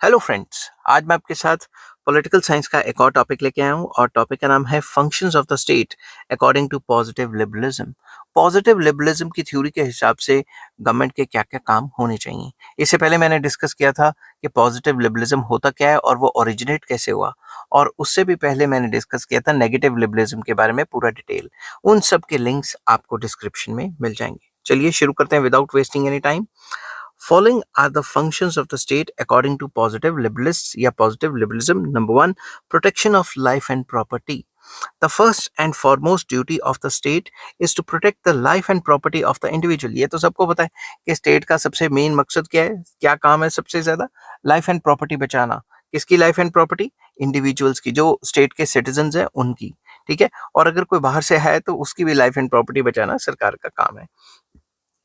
Hello friends, आज मैं आपके साथ पॉलिटिकल साइंस का एक और टॉपिक लेके आया हूँ और टॉपिक का नाम है functions of the state according to positive liberalism. Positive liberalism की थ्योरी के हिसाब से गवर्नमेंट के क्या-क्या काम होने चाहिए। इससे पहले मैंने डिस्कस किया था कि पॉजिटिव लिबरलिज्म होता क्या है और वो ओरिजिनेट कैसे हुआ, और उससे भी पहले मैंने डिस्कस किया था नेगेटिव लिबरलिज्म के बारे में पूरा डिटेल। उन सब के लिंक्स आपको डिस्क्रिप्शन में मिल जाएंगे। चलिए शुरू करते हैं without wasting any time. Following are the functions of the state according to positive liberalists या positive liberalism. Number one, protection of life and property. The first and foremost duty of the state is to protect the life and property of the individual. ये तो सबको पता है कि state का सबसे main मकसद क्या है, क्या काम है सबसे ज्यादा, लाइफ एंड प्रॉपर्टी बचाना। किसकी लाइफ एंड प्रॉपर्टी? इंडिविजुअल्स की, जो स्टेट के सिटीजन हैं उनकी। ठीक है, और अगर कोई बाहर से है तो उसकी भी लाइफ एंड प्रॉपर्टी बचाना सरकार का काम है।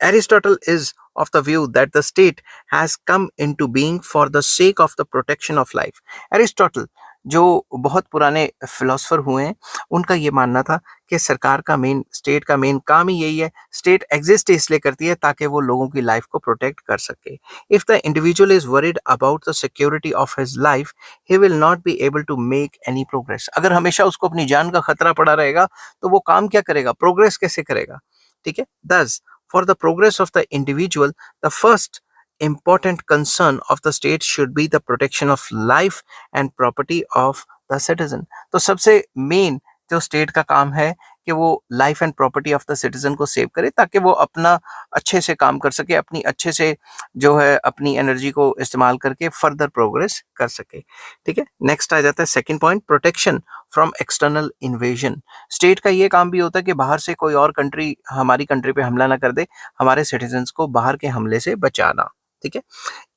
Aristotle is of the view that the state has come into being for the sake of the protection of life. Aristotle जो बहुत पुराने फिलोसफर हुए हैं, उनका ये मानना था कि सरकार का स्टेट का मेन काम ही यही है। स्टेट एग्जिस्ट इसलिए करती है ताकि वो लोगों की लाइफ को प्रोटेक्ट कर सके। If the individual is worried about the security of his life, he will not be able to make any progress. अगर हमेशा उसको अपनी जान का खतरा पड़ा रहेगा तो वो काम क्या करेगा, प्रोग्रेस कैसे करेगा? ठीक है, दस for the progress of the individual, the first important concern of the state should be the protection of life and property of the citizen. तो सबसे मेन जो स्टेट का काम है कि वो life and property of the citizen को save करे ताकि वो अपना अच्छे से काम कर सके, अपनी अच्छे से जो है अपनी एनर्जी को इस्तेमाल करके फर्दर प्रोग्रेस कर सके। ठीक है, नेक्स्ट आ जाता है second point, protection from external invasion. State का ये काम भी होता है कि बाहर से कोई और कंट्री हमारी कंट्री पे हमला ना कर दे, हमारे सिटीजन्स को बाहर के हमले से बचाना। ठीक है,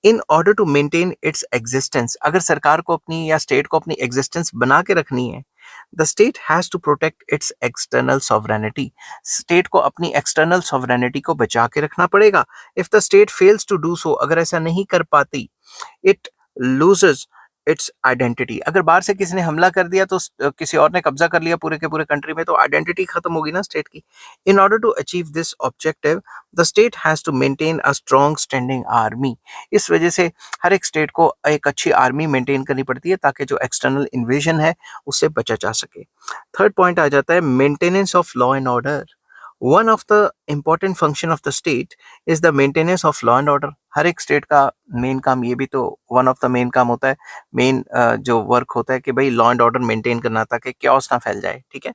in order to maintain its existence, अगर सरकार को अपनी या स्टेट को अपनी एग्जिस्टेंस बना के रखनी है, the state has to protect its external sovereignty. State को अपनी एक्सटर्नल सॉवरेनिटी को बचा के रखना पड़ेगा। If the state fails to do so, अगर ऐसा नहीं कर पाती, इट लूजेस इट्स आइडेंटिटी। अगर बाहर से किसी ने हमला कर दिया तो किसी और ने कब्जा कर लिया पूरे के पूरे कंट्री में, तो आइडेंटिटी खत्म होगी ना स्टेट की। In order to achieve this objective, the state has to maintain a strong standing army. इस वजह से हर एक स्टेट को एक अच्छी आर्मी मेंटेन करनी पड़ती है ताकि जो एक्सटर्नल इन्वेजन है उससे बचा जा सके। थर्ड पॉइंट आ जाता है maintenance of law and order. One of the important function of the state is the maintenance of law and order. हर एक स्टेट का मेन काम, ये भी तो वन ऑफ द मेन काम होता है, मेन जो वर्क होता है कि भाई लॉ एंड ऑर्डर मेंटेन करना ताकि क्योस ना फैल जाए। ठीक है,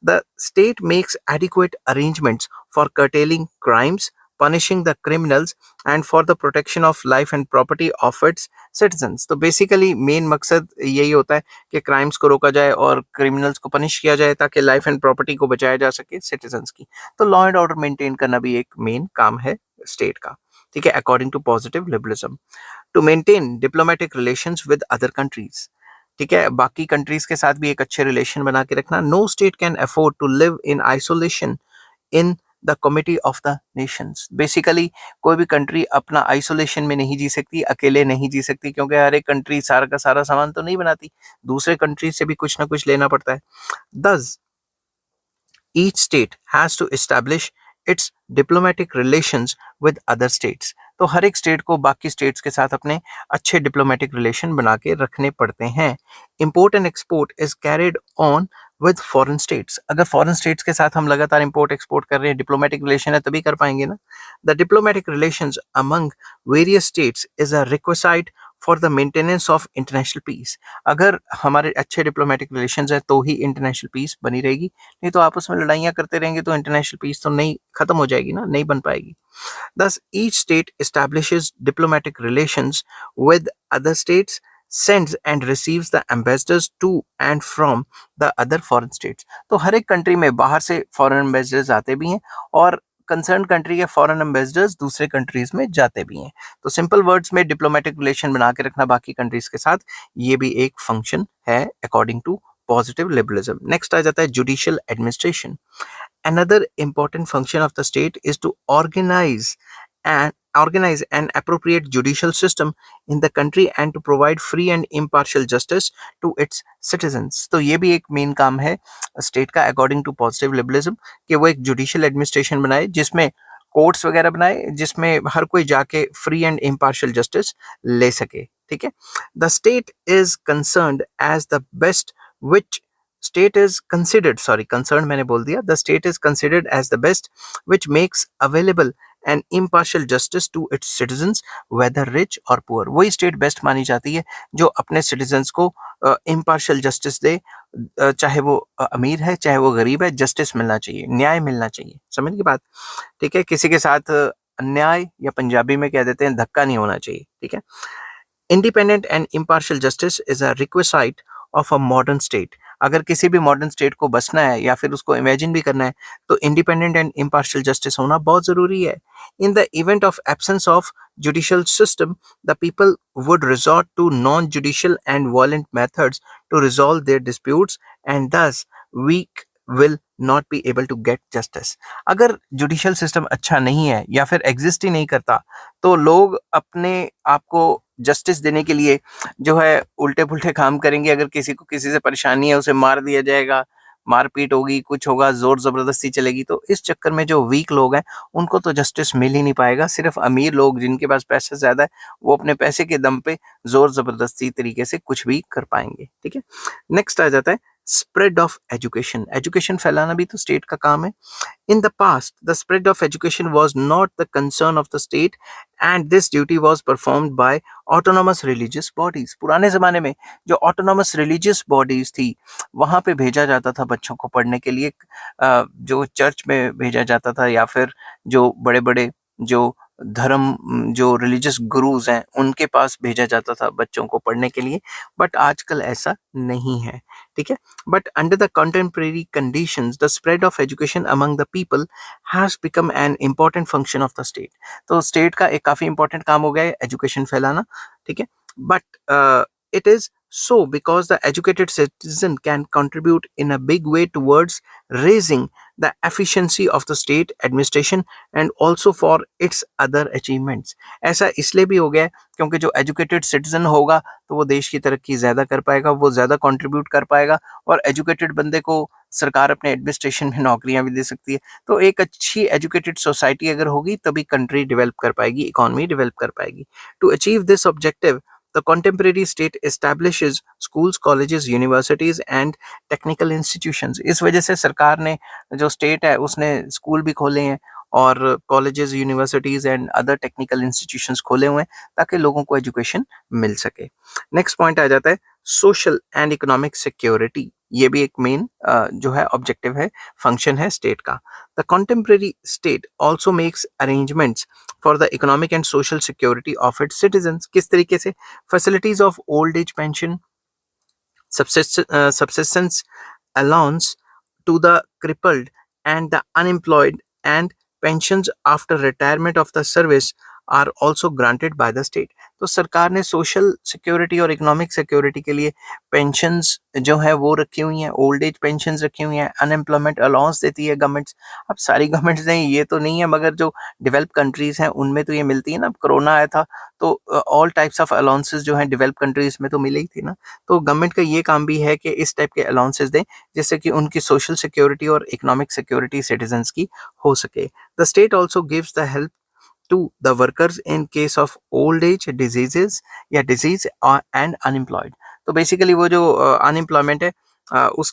the state makes adequate arrangements for curtailing crimes, punishing the criminals and for the protection of life and property of its citizens. तो बेसिकली मेन मकसद यही होता है कि क्राइम्स को रोका जाए और क्रिमिनल्स को पनिश किया जाए ताकि लाइफ एंड प्रॉपर्टी को बचाया जा सके सिटीजन्स की। तो लॉ एंड ऑर्डर मेंटेन करना भी एक मेन काम है स्टेट का। ठीक है, according to positive liberalism. To maintain diplomatic relations with other countries. ठीक है, बाकी कंट्रीज के साथ भी एक अच्छे रिलेशन बना के रखना। No state can afford to live in isolation in the committee of the nations. Basically कोई भी कंट्री अपना आइसोलेशन में नहीं जी सकती, अकेले नहीं जी सकती, क्योंकि हर एक कंट्री सारा का सारा सामान तो नहीं बनाती, दूसरे कंट्री से भी कुछ ना कुछ लेना पड़ता है। दस each state has to establish its diplomatic relations with other states. तो हर एक स्टेट को बाकी स्टेट्स के साथ अपने अच्छे डिप्लोमेटिक रिलेशन बना के रखने पड़ते हैं। Import and export is carried on with foreign states. अगर फॉरेन स्टेट्स के साथ हम लगातार इम्पोर्ट एक्सपोर्ट कर रहे हैं, डिप्लोमेटिक रिलेशन है, तभी कर पाएंगे ना। The diplomatic relations among various states is a requisite for the maintenance of international peace. अगर हमारे अच्छे डिप्लोमेटिक रिलेशंस है तो ही इंटरनेशनल पीस बनी रहेगी, नहीं तो आपस में लड़ाइयाँ करते रहेंगे तो इंटरनेशनल पीस तो नहीं खत्म हो जाएगी ना, नहीं बन पाएगी। Thus, each state establishes diplomatic relations with other states, sends and receives the ambassadors to and from the other foreign states. तो हर एक कंट्री में बाहर से फॉरेन एम्बेसडर्स आते भी हैं और कंसर्न कंट्री के फॉरेन एम्बेसडर्स दूसरे कंट्रीज में जाते भी हैं। तो सिंपल वर्ड्स में डिप्लोमेटिक रिलेशन बना के रखना बाकी कंट्रीज के साथ, ये भी एक फंक्शन है according to positive liberalism. Next आ जाता है judicial administration. Another important function of the state is to organize an appropriate judicial system in the country and to provide free and impartial justice to its citizens. तो ये भी एक main काम है state का अकॉर्डिंग टू पॉजिटिव लिबरलिज्म कि वो एक जुडिशियल एडमिनिस्ट्रेशन बनाए जिसमें कोर्ट्स वगैरह बनाए जिसमें हर कोई जाके फ्री एंड इम्पार्शियल जस्टिस ले सके। ठीक है। The state is concerned as the best which state is considered, sorry, concerned मैंने बोल दिया, the state is considered as the best which makes available an impartial justice to its citizens whether rich or poor। वही state best मानी जाती है जो अपने citizens को इम्पार्शियल जस्टिस दे, चाहे वो अमीर है चाहे वो गरीब है, जस्टिस मिलना चाहिए, न्याय मिलना चाहिए। समझ की बात, ठीक है। किसी के साथ अन्याय, या पंजाबी में कह देते हैं धक्का, नहीं होना चाहिए, ठीक है। Independent and impartial justice is a requisite of a modern state. अगर किसी भी मॉडर्न स्टेट को बसना है या फिर उसको इमेजिन भी करना है तो इंडिपेंडेंट एंड इम्पार्शियल जस्टिस होना बहुत जरूरी है। In the event of absence of judicial system, the people would resort to non-judicial and violent methods to resolve their disputes, and thus weak will not be able to get justice। अगर judicial system अच्छा नहीं है या फिर exist ही नहीं करता तो लोग अपने आप को जस्टिस देने के लिए जो है उल्टे पुल्टे काम करेंगे। अगर किसी को किसी से परेशानी है उसे मार दिया जाएगा, मारपीट होगी, कुछ होगा, जोर जबरदस्ती चलेगी। तो इस चक्कर में जो वीक लोग हैं उनको तो जस्टिस मिल ही नहीं पाएगा। सिर्फ अमीर लोग जिनके पास पैसा ज्यादा है वो अपने पैसे के दम पे जोर जबरदस्ती तरीके से कुछ भी कर पाएंगे, ठीक है। नेक्स्ट आ जाता है स्प्रेड ऑफ एजुकेशन। एजुकेशन फैलाना भी तो स्टेट का काम है। In the past, the spread of education was not the concern of the state, and this duty was performed by autonomous religious bodies। पुराने ज़माने में जो autonomous religious bodies थी, वहाँ पे भेजा जाता था बच्चों को पढ़ने के लिए। जो चर्च में भेजा जाता था या फिर जो बड़े-बड़े जो जो रिलीजियस गुरुज हैं उनके पास भेजा जाता था बच्चों को पढ़ने के लिए। बट आजकल ऐसा नहीं है, ठीक है। But under the contemporary conditions, the spread of education among the people has become an important function of the state। तो स्टेट का एक काफी इंपॉर्टेंट काम हो गया है एजुकेशन फैलाना, ठीक है। But it is so because the educated citizen can contribute in a big way towards raising the efficiency of the state administration and also for its other achievements। ऐसा इसलिए भी हो गया है क्योंकि जो एजुकेटेड सिटीजन होगा तो वो देश की तरक्की ज्यादा कर पाएगा, वो ज्यादा कंट्रीब्यूट कर पाएगा, और एजुकेटेड बंदे को सरकार अपने एडमिनिस्ट्रेशन में नौकरियां भी दे सकती है। तो एक अच्छी एजुकेटेड सोसाइटी अगर होगी तभी कंट्री डेवलप कर पाएगी, इकोनॉमी डेवलप कर पाएगी। To achieve this objective the contemporary state establishes schools, colleges, universities and technical institutions। इस वजह से सरकार ने जो स्टेट है उसने स्कूल भी खोले हैं और colleges, universities and other technical institutions खोले हुए हैं ताकि लोगों को एजुकेशन मिल सके। नेक्स्ट पॉइंट आ जाता है सोशल एंड इकोनॉमिक सिक्योरिटी। ये भी एक मेन जो है ऑब्जेक्टिव है, फंक्शन है स्टेट का। The contemporary state also makes arrangements for the economic and social security of its citizens. किस तरीके से? Facilities of old age pension, subsistence allowance to the crippled and the unemployed, and pensions after retirement of the service are also granted by the state। तो सरकार ने social security और economic security के लिए pensions जो है वो रखी हुई हैं, ओल्ड एज पेंशंस रखी हुई हैं, अनएम्प्लॉयमेंट अलाउंस देती है गवर्नमेंट्स। अब सारी गवर्नमेंट्स ने ये तो नहीं है, मगर जो डेवलप कंट्रीज हैं उनमें तो ये मिलती है ना। कोरोना आया था तो ऑल टाइप्स ऑफ अलाउंसेस जो हैं डेवलप कंट्रीज में तो मिले ही थी ना। तो गवर्नमेंट का ये काम भी है कि इस टाइप के अलाउंसेस दें जिससे कि उनकी सोशल सिक्योरिटी और इकोनॉमिक सिक्योरिटी सिटीजन्स की हो सके। The state also gives the help to the workers in case of old age diseases या disease and unemployed। तो बेसिकली वो जो अनएम्प्लॉयमेंट है उस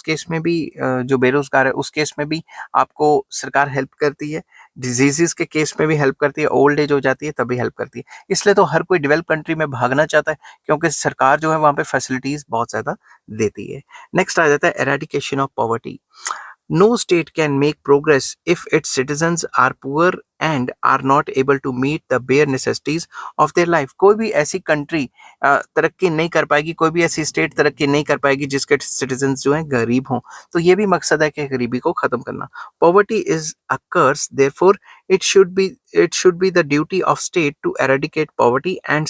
केस में भी जो बेरोजगार है उस केस में भी आपको सरकार हेल्प करती है, डिजीजेस के केस में भी हेल्प करती है, ओल्ड एज हो जाती है तभी हेल्प करती है। इसलिए तो हर कोई डेवलप कंट्री में भागना चाहता है क्योंकि सरकार जो है वहाँ पे फैसिलिटीज बहुत ज़्यादा देती है। नेक्स्ट आ जाता है eradication of poverty. No state can make progress if its citizens are poor and are not able to meet the bare necessities of their life। कोई भी ऐसी कंट्री तरक्की नहीं कर पाएगी, कोई भी ऐसी स्टेट तरक्की नहीं कर पाएगी जिसके सिटीजन्स जो हैं गरीब हों। तो ये भी मकसद है कि गरीबी को खत्म करना। Poverty is a curse, therefore it should be the duty of state to eradicate poverty, and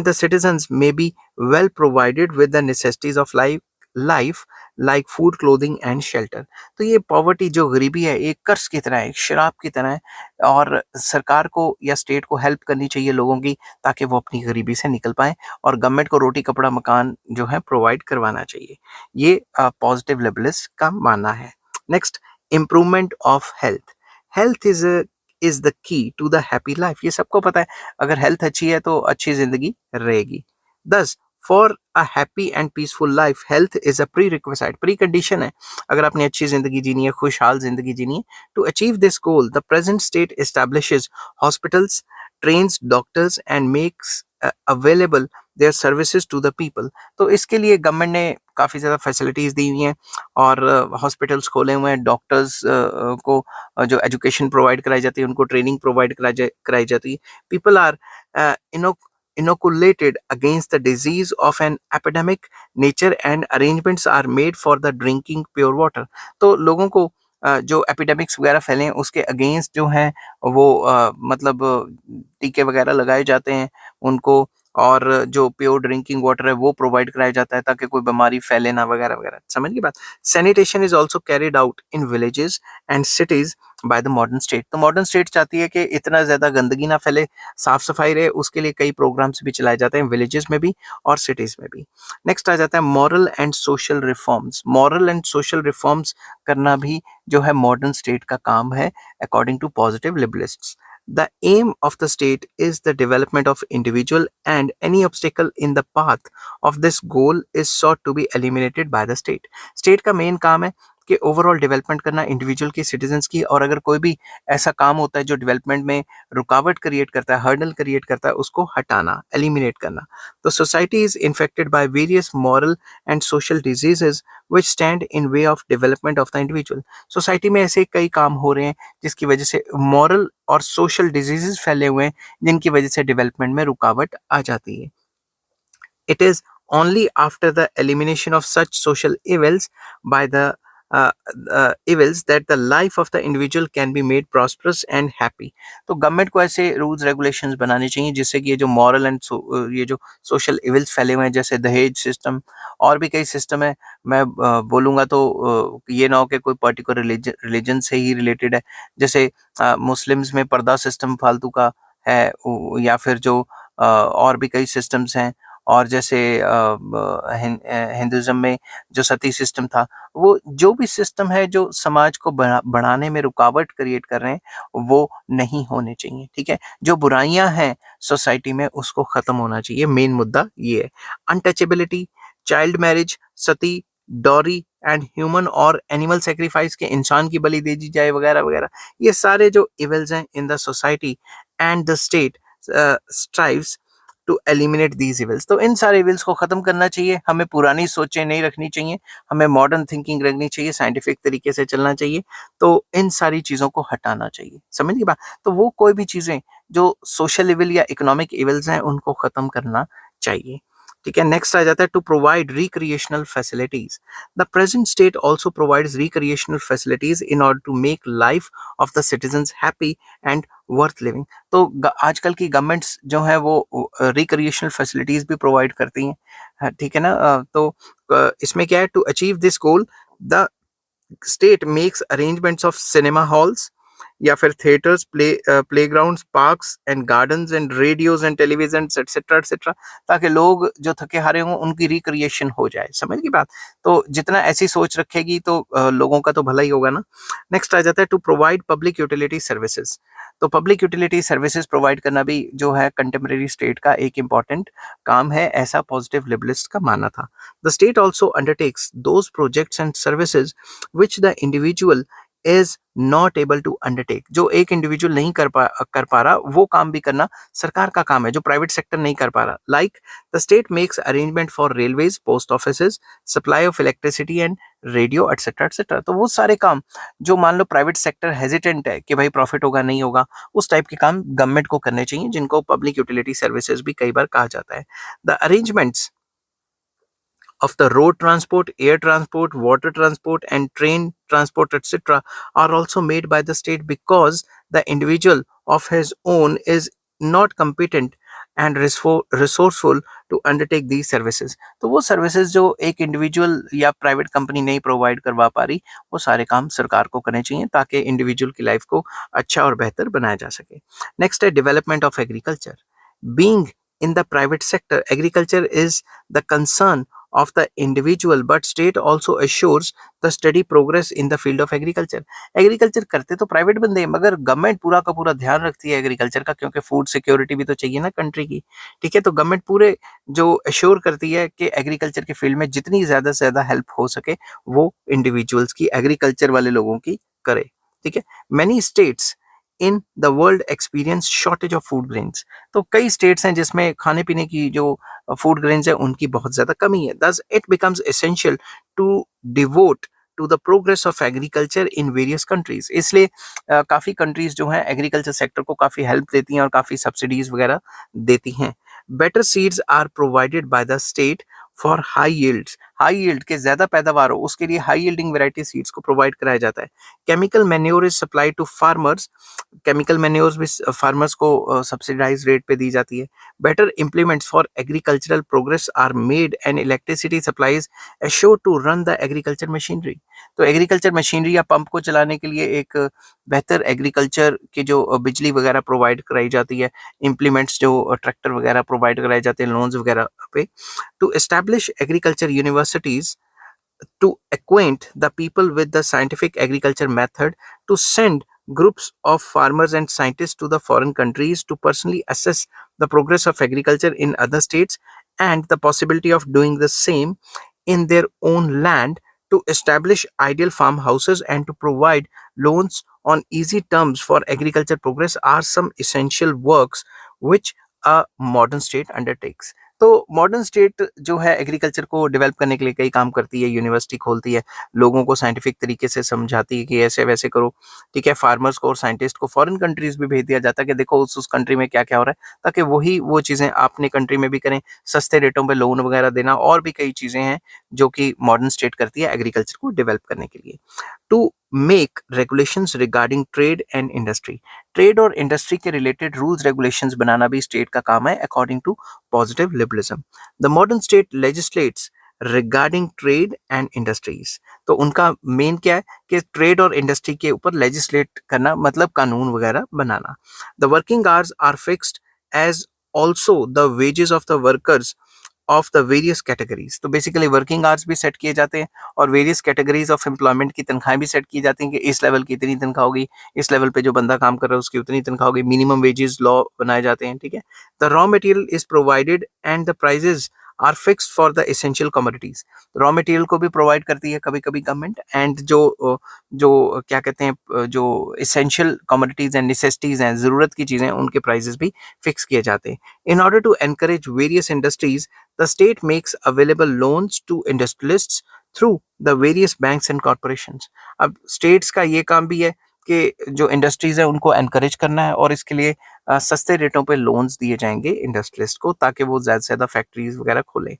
the citizens may be well provided with the necessities of life like food, clothing and shelter। तो ये poverty जो गरीबी है एक कर्ज की तरह है, एक शराब की तरह है, और सरकार को या स्टेट को हेल्प करनी चाहिए लोगों की ताकि वो अपनी गरीबी से निकल पाए, और गवर्नमेंट को रोटी कपड़ा मकान जो है प्रोवाइड करवाना चाहिए। ये पॉजिटिव लिबरलिस्ट का मानना है। Next, improvement of health. Health is is the key to the happy life. ये सबको पता है, अगर हेल्थ अच्छी है तो अच्छी जिंदगी रहेगी। दस, for a happy and peaceful life health is a pre requisite, pre condition है अगर आपने अच्छी जिंदगी जीनी है, खुशहाल जिंदगी जीनी है। To achieve this goal the present state establishes hospitals, trains doctors and makes available their services to the people. तो इसके लिए गवर्नमेंट ने काफ़ी ज़्यादा फैसिलिटीज़ दी हुई हैं और हॉस्पिटल्स खोले हुए हैं, डॉक्टर्स को जो एजुकेशन प्रोवाइड कराई जाती है, उनको ट्रेनिंग प्रोवाइड कराई जाती है। People are inoculated against the disease of an epidemic nature and arrangements are made for the drinking pure water। तो लोगों को जो एपिडेमिक्स वगैरह फैले हैं उसके अगेंस्ट जो हैं वो मतलब टीके वगैरह लगाए जाते हैं उनको, और जो प्योर ड्रिंकिंग वाटर है वो प्रोवाइड कराया जाता है ताकि कोई बीमारी फैले ना वगैरह वगैरह। समझ गई बात। Sanitation is also carried out in villages and cities by the modern state. तो मॉडर्न स्टेट चाहती है कि इतना ज्यादा गंदगी ना फैले, साफ सफाई रहे, उसके लिए कई प्रोग्राम्स भी चलाए जाते हैं विलेजेस में भी और सिटीज में भी। नेक्स्ट आ जाता है moral and social reforms. Moral and social reforms करना भी जो है मॉडर्न स्टेट का काम है according to positive liberalists. The aim of the state is the development of individual and any obstacle in the path of this goal is sought to be eliminated by the state। State का main काम है कि overall development करना individual की, citizens की, और अगर कोई भी ऐसा काम होता है जो डेवलपमेंट में रुकावट क्रिएट करता है, हर्डल क्रिएट करता है, उसको हटाना, एलिमिनेट करना। तो society is infected by various moral and social diseases which stand in way of development of the individual. Society में ऐसे कई काम हो रहे हैं जिसकी वजह से मॉरल और सोशल डिजीजेस फैले हुए हैं जिनकी वजह से डेवलपमेंट में रुकावट आ जाती है। It is only after the elimination of such social evils by the uh, evils that the life of the individual can be made prosperous and happy। तो गवर्नमेंट को ऐसे रूल्स रेगुलेशंस बनाने चाहिए जिससे कि ये जो मॉरल एंड ये जो सोशल इविल्स फैले हुए हैं, जैसे दहेज सिस्टम और भी कई सिस्टम है, मैं बोलूँगा तो ये ना हो कि कोई पर्टिकुलर रिलीजन से ही रिलेटेड है। जैसे मुस्लिम्स में पर्दा सिस्टम फालतू का है, या फिर जो और भी कई सिस्टम्स हैं, और जैसे हिंदुज़्म में जो सती सिस्टम था, वो जो भी सिस्टम है जो समाज को बढ़ाने में रुकावट क्रिएट कर रहे हैं वो नहीं होने चाहिए। ठीक है, जो बुराइयां हैं सोसाइटी में उसको खत्म होना चाहिए। मेन मुद्दा ये है। Untouchability, child marriage, sati, dowry and human और एनिमल सेक्रीफाइस के इंसान की बलि दे दी जाए वगैरह वगैरह, ये सारे जो इविल्स हैं in the society and the state strives to eliminate these evils. तो इन सारे इविल्स को खत्म करना चाहिए। हमें पुरानी सोचें नहीं रखनी चाहिए, हमें मॉडर्न थिंकिंग रखनी चाहिए, साइंटिफिक तरीके से चलना चाहिए। तो इन सारी चीज़ों को हटाना चाहिए। समझ गई बात। तो वो कोई भी चीज़ें जो सोशल इविल या इकोनॉमिक इविल्स हैं उनको खत्म करना चाहिए। ठीक है, नेक्स्ट आ जाता है to provide recreational facilities. The present state also provides recreational facilities in order to make life of the citizens happy and worth living. तो आजकल की गवर्नमेंट्स जो है वो रिक्रिएशनल फैसिलिटीज भी प्रोवाइड करती हैं। ठीक है ना। तो इसमें क्या है, to achieve this goal the state makes arrangements of cinema halls या फिर theatres, playgrounds, parks and gardens and radios and television etcetera etcetera, ताकि लोग जो थके हारे हों उनकी रिक्रिएशन हो जाए। समझ की बात। तो जितना ऐसी सोच रखेगी तो लोगों का तो भला ही होगा ना। नेक्स्ट आ जाता है to provide public utility services. तो पब्लिक यूटिलिटी सर्विसेज प्रोवाइड करना भी जो है कंटेम्प्रेरी स्टेट का एक इम्पॉर्टेंट काम है, ऐसा पॉजिटिव लिबरलिस्ट का मानना था। The state also undertakes those projects and services which the individual is not able to undertake. जो एक इंडिविजुअल नहीं कर पा रहा वो काम भी करना सरकार का काम है, जो प्राइवेट सेक्टर नहीं कर पा रहा। Like the state makes arrangement for railways, post offices, supply of electricity and radio etcetera etcetera. तो वो सारे काम जो मान लो प्राइवेट सेक्टर हेजिटेंट है कि भाई प्रॉफिट होगा नहीं होगा, उस टाइप के काम गवर्नमेंट को करने चाहिए, जिनको पब्लिक यूटिलिटी सर्विसेज भी कई बार कहा जाता है। The arrangements of the road transport, air transport, water transport, and train transport, etc., are also made by the state because the individual of his own is not competent and resourceful to undertake these services। तो वो services जो एक individual या private company नहीं provide करवा पा रही, वो सारे काम सरकार को करने चाहिए ताकि इंडिविजुअल की लाइफ को अच्छा और बेहतर बनाया जा सके। नेक्स्ट है development of agriculture. Being in the private sector, agriculture is the concern of the individual, but state also assures the steady progress in the field of agriculture. Agriculture करते तो प्राइवेट बंदे हैं, मगर गवर्नमेंट पूरा का पूरा ध्यान रखती है एग्रीकल्चर का, क्योंकि फूड सिक्योरिटी भी तो चाहिए ना कंट्री की। ठीक है, तो गवर्नमेंट पूरे जो अश्योर करती है कि एग्रीकल्चर के फील्ड में जितनी ज्यादा से ज्यादा हेल्प हो सके वो इंडिविजुअल्स की, एग्रीकल्चर वाले लोगों की करे। ठीक है, many states in the world experience shortage of food grains. तो कई स्टेट्स हैं जिसमें खाने पीने की जो फूड ग्रेन्स है उनकी बहुत ज्यादा कमी है। Thus it becomes essential to devote to the progress of agriculture in various countries. इसलिए काफी कंट्रीज जो हैं एग्रीकल्चर सेक्टर को काफी हेल्प देती हैं और काफी सब्सिडीज वगैरह देती हैं। Better seeds are provided by the state for high yields. High yield के ज्यादा पैदावार हो उसके लिए हाई यील्डिंग वैरायटी सीड्स को प्रोवाइड कराया जाता है। Chemical manure is supply to farmers. Chemical manures भी फार्मर्स को सब्सिडाइज रेट पे दी जाती है। Better implements for agricultural progress are made and electricity supplies assure to run the agriculture machinery. तो एग्रीकल्चर मशीनरी या पंप को चलाने के लिए एक बेहतर एग्रीकल्चर की जो बिजली वगैरह प्रोवाइड कराई जाती है, इम्प्लीमेंट्स जो ट्रैक्टर वगैरह प्रोवाइड कराए जाते हैं लोन्स वगैरह पे। To establish agriculture universities to acquaint the people with the scientific agriculture method, to send groups of farmers and scientists to the foreign countries to personally assess the progress of agriculture in other states and the possibility of doing the same in their own land, to establish ideal farmhouses and to provide loans on easy terms for agriculture progress are some essential works which a modern state undertakes। तो modern state जो है agriculture को develop करने के लिए कई काम करती है, यूनिवर्सिटी खोलती है, लोगों को साइंटिफिक तरीके से समझाती है कि ऐसे वैसे करो। ठीक है, फार्मर्स को और साइंटिस्ट को फॉरेन कंट्रीज भी भेज दिया जाता है कि देखो उस कंट्री में क्या क्या हो रहा है, ताकि वही वो चीज़ें अपने कंट्री में भी करें। सस्ते रेटों पे लोन वगैरह देना और भी कई चीज़ें हैं जो कि मॉडर्न स्टेट करती है एग्रीकल्चर को डेवलप करने के लिए। To make regulations regarding trade and industry. Trade और इंडस्ट्री के रिलेटेड रूल्स रेगुलेशंस बनाना भी स्टेट का काम है according to positive liberalism. The modern state legislates regarding trade and industries। तो उनका मेन क्या है कि ट्रेड और इंडस्ट्री के ऊपर लेजिस्लेट करना, मतलब कानून वगैरह बनाना। The working hours are fixed as also the wages of the workers of the various categories. तो बेसिकली वर्किंग आवर्स भी सेट किए जाते हैं और वेरियस कैटेगरीज ऑफ एम्प्लॉयमेंट की तनख्वाहें भी सेट की जाती हैं कि इस लेवल की इतनी तनख्वाह होगी, इस लेवल पे जो बंदा काम कर रहा है उसकी उतनी तनख्वाह होगी, मिनिमम वेजेस लॉ बनाए जाते हैं। ठीक है, the raw material is provided and the prices are fixed for the essential commodities. Raw material को भी प्रोवाइड करती है कभी कभी गवर्नमेंट, एंड जो क्या कहते हैं जो एसेंशियल कमोडिटीज एंड नेसेसिटीज हैं, जरूरत की चीजें, उनके प्राइजेस भी फिक्स किए जाते हैं। In order to encourage various industries the state makes available loans to industrialists through the various banks and corporations। अब states का ये काम भी है कि जो इंडस्ट्रीज है उनको एनकरेज करना है और इसके लिए सस्ते रेटों पे लोन्स दिए जाएंगे इंडस्ट्रियलिस्ट को, ताकि वो ज्यादा से ज्यादा फैक्ट्रीज वगैरह खोलें।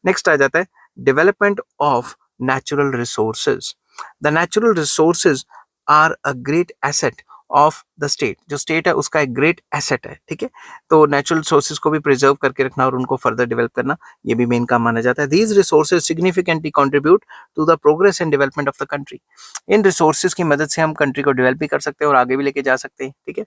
नेक्स्ट आ जाता है development of natural resources. The natural resources are a great asset of the state. जो स्टेट है उसका एक ग्रेट एसेट है। ठीक है, तो नेचुरल रिसोर्सेज को भी प्रिजर्व करके रखना और उनको फर्दर डेवलप करना, ये भी मेन काम माना जाता है। These resources significantly contribute to the progress and development of the country. इन रिसोर्सेज की मदद से हम कंट्री को डेवलप भी कर सकते हैं और आगे भी लेके जा सकते हैं। ठीक है,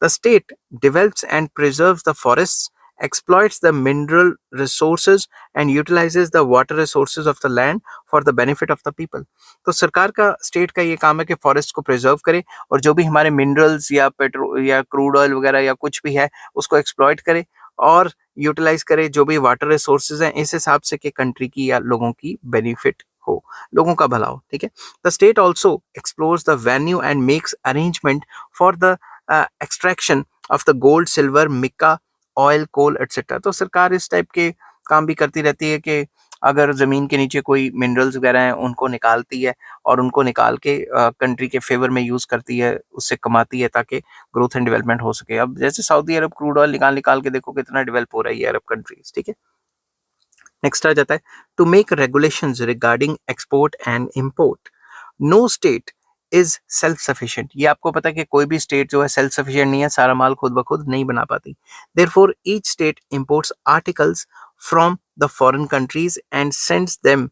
the state develops and preserves the forest, exploits the mineral resources and utilizes the water resources of the land for the benefit of the people। तो सरकार का, स्टेट का ये काम है कि फॉरेस्ट को प्रिजर्व करे और जो भी हमारे मिनरल्स या पेट्रोल या क्रूड ऑयल वगैरह या कुछ भी है उसको एक्सप्लॉइट करे और यूटिलाइज करे जो भी वाटर रिसोर्सेज हैं, इस हिसाब से कि कंट्री की या लोगों की बेनिफिट हो, लोगों का भला हो। ठीक है, the state also explores the venue and makes arrangement for the extraction of the gold, silver, mica, oil, coal etcetera. तो सरकार इस टाइप के काम भी करती रहती है कि अगर जमीन के नीचे कोई मिनरल्स वगैरह हैं उनको निकालती है और उनको निकाल के कंट्री के फेवर में यूज करती है, उससे कमाती है ताकि ग्रोथ एंड डेवलपमेंट हो सके। अब जैसे सऊदी अरब क्रूड ऑयल निकाल निकाल के देखो कितना डेवलप हो रही है अरब कंट्रीज। ठीक है, नेक्स्ट आ जाता है to make regulations regarding export and import. No state is self sufficient. ये आपको पता है कि कोई भी स्टेट जो है सेल्फ सफिशिएंट नहीं है, सारा माल खुद ब खुद नहीं बना पाती। Therefore each state imports articles from the foreign countries and sends them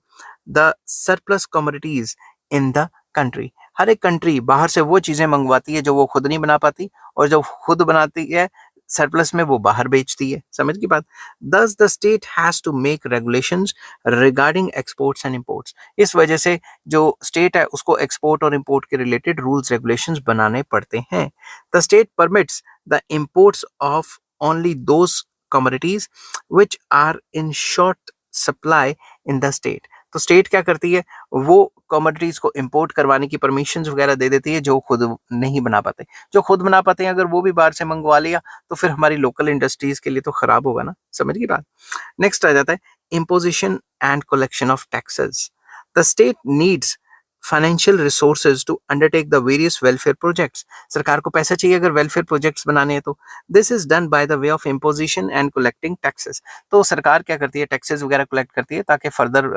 the surplus commodities in the country. हर एक कंट्री बाहर से वो चीजें मंगवाती है जो वो खुद नहीं बना पाती, और जो खुद बनाती है सरप्लस में वो बाहर बेचती है, समझ की बात। Thus the state has to make regulations regarding exports and imports. इस वजह से जो स्टेट है उसको एक्सपोर्ट और इंपोर्ट के रिलेटेड रूल्स रेगुलेशंस बनाने पड़ते हैं। The state permits the imports of only those commodities which are in short supply in the state. तो स्टेट क्या करती है, वो कमोडिटीज को इंपोर्ट करवाने की परमिशन वगैरह दे देती है जो खुद नहीं बना पाते। जो खुद बना पाते हैं अगर वो भी बाहर से मंगवा लिया तो फिर हमारी लोकल इंडस्ट्रीज के लिए तो खराब होगा ना, समझ गई बात। नेक्स्ट आ जाता है imposition and collection of taxes. The state needs financial resources to undertake the various welfare projects. सरकार को पैसा चाहिए अगर वेलफेयर प्रोजेक्ट्स बनाने हैं तो this is done by the way of imposition and collecting taxes. तो सरकार क्या करती है, टैक्सेस वगैरह कलेक्ट करती है ताकि फर्दर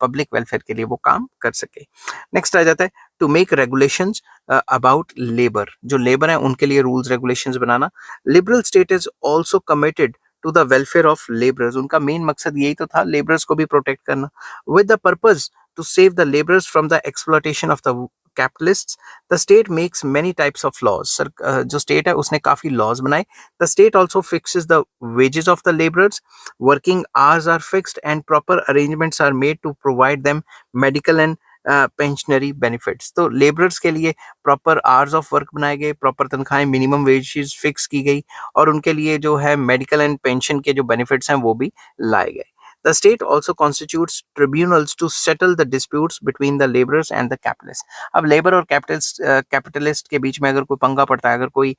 पब्लिक वेलफेयर के लिए वो काम कर सके। नेक्स्ट आ जाता है to make regulations about labour. जो लेबर है उनके लिए रूल्स रेगुलेशंस बनाना। Liberal state is also committed to the welfare of labourers. उनका मेन मकसद यही तो था, लेबरर्स को भी प्रोटेक्ट करना, with the purpose to save the laborers from the exploitation of the capitalists. The state makes many types of laws. जो state है उसने काफी laws बनाए। The state also fixes the wages of the laborers. Working hours are fixed and proper arrangements are made to provide them medical and pensionary benefits. तो labourers के लिए proper hours of work बनाए गए, proper तनख्वाहें, minimum wages fix की गई और उनके लिए जो है मेडिकल एंड पेंशन के जो बेनिफिट्स हैं वो भी लाए गए। The state also constitutes tribunals to settle the disputes between the laborers and the capitalists. अब लेबर और कैपिटलिस्ट के बीच में अगर कोई पंगा पड़ता है, अगर कोई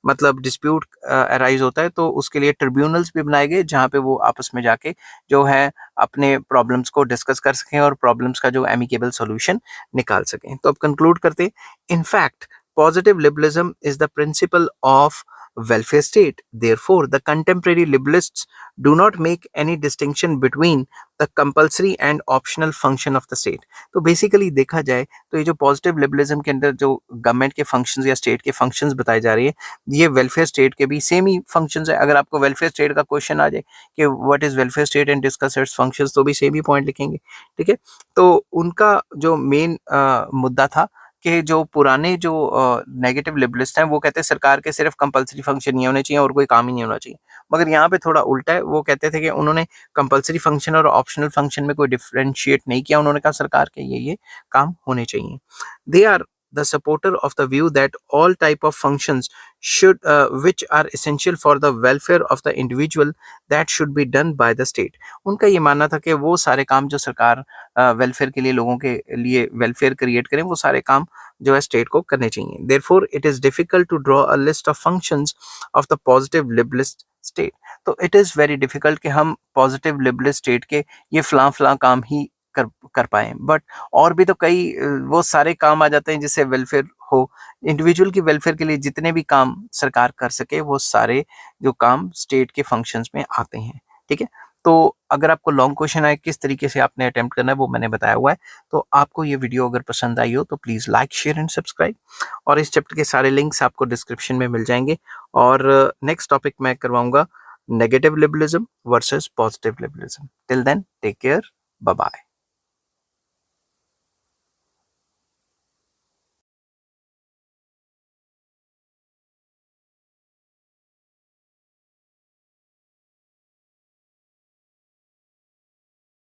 मतलब डिस्प्यूट अराइज होता है तो उसके लिए ट्रिब्यूनल्स भी बनाए गए जहाँ पे वो आपस में जाके जो है अपने प्रॉब्लम्स को डिस्कस कर सकें और प्रॉब्लम्स का जो एमिकेबल सॉल्यूशन निकाल सकें। तो अब कंक्लूड करते, in fact positive liberalism is the principle of welfare state. Therefore, the contemporary liberalists do not make any distinction between the compulsory and optional function of the state. तो basically देखा जाए तो ये जो पॉजिटिव लिबरलिज्म के अंदर जो government के फंक्शंस या स्टेट के फंक्शंस बताए जा रही है, ये वेलफेयर स्टेट के भी सेम ही फंक्शंस है। अगर आपको वेलफेयर स्टेट का क्वेश्चन आ जाए कि what is welfare state and discuss it's functions, तो भी सेम ही पॉइंट लिखेंगे, ठीक है। तो उनका जो मेन मुद्दा था कि जो पुराने जो नेगेटिव लिबरलिस्ट हैं वो कहते हैं सरकार के सिर्फ कंपलसरी फंक्शन नहीं होने चाहिए और कोई काम ही नहीं होना चाहिए। मगर यहाँ पे थोड़ा उल्टा है, वो कहते थे कि उन्होंने कंपलसरी फंक्शन और ऑप्शनल फंक्शन में कोई डिफरेंशिएट नहीं किया, उन्होंने कहा सरकार के ये काम होने चाहिए। They are the supporter of the view that all type of functions should which are essential for the welfare of the individual that should be done by the state. उनका ये मानना था कि वो सारे काम जो सरकार वेलफेयर के लिए, लोगों के लिए वेलफेयर क्रिएट करें, वो सारे काम जो है स्टेट को करने चाहिए। Therefore, it is difficult to draw a list of functions of the positive liberalist state. तो it is very difficult कि हम पॉजिटिव लिबरलिस्ट स्टेट के ये फलां काम ही कर पाए, बट और भी तो कई वो सारे काम आ जाते हैं जिससे वेलफेयर हो। इंडिविजुअल की वेलफेयर के लिए जितने भी काम सरकार कर सके वो सारे जो काम स्टेट के फंक्शंस में आते हैं, ठीक है। तो अगर आपको लॉन्ग क्वेश्चन आए किस तरीके से आपने अटेम्प्ट करना है वो मैंने बताया हुआ है। तो आपको ये वीडियो अगर पसंद आई हो तो please like, share and subscribe, और इस चैप्टर के सारे लिंक्स आपको डिस्क्रिप्शन में मिल जाएंगे। और नेक्स्ट टॉपिक मैं करवाऊंगा negative liberalism versus positive liberalism. Till then take care, bye bye.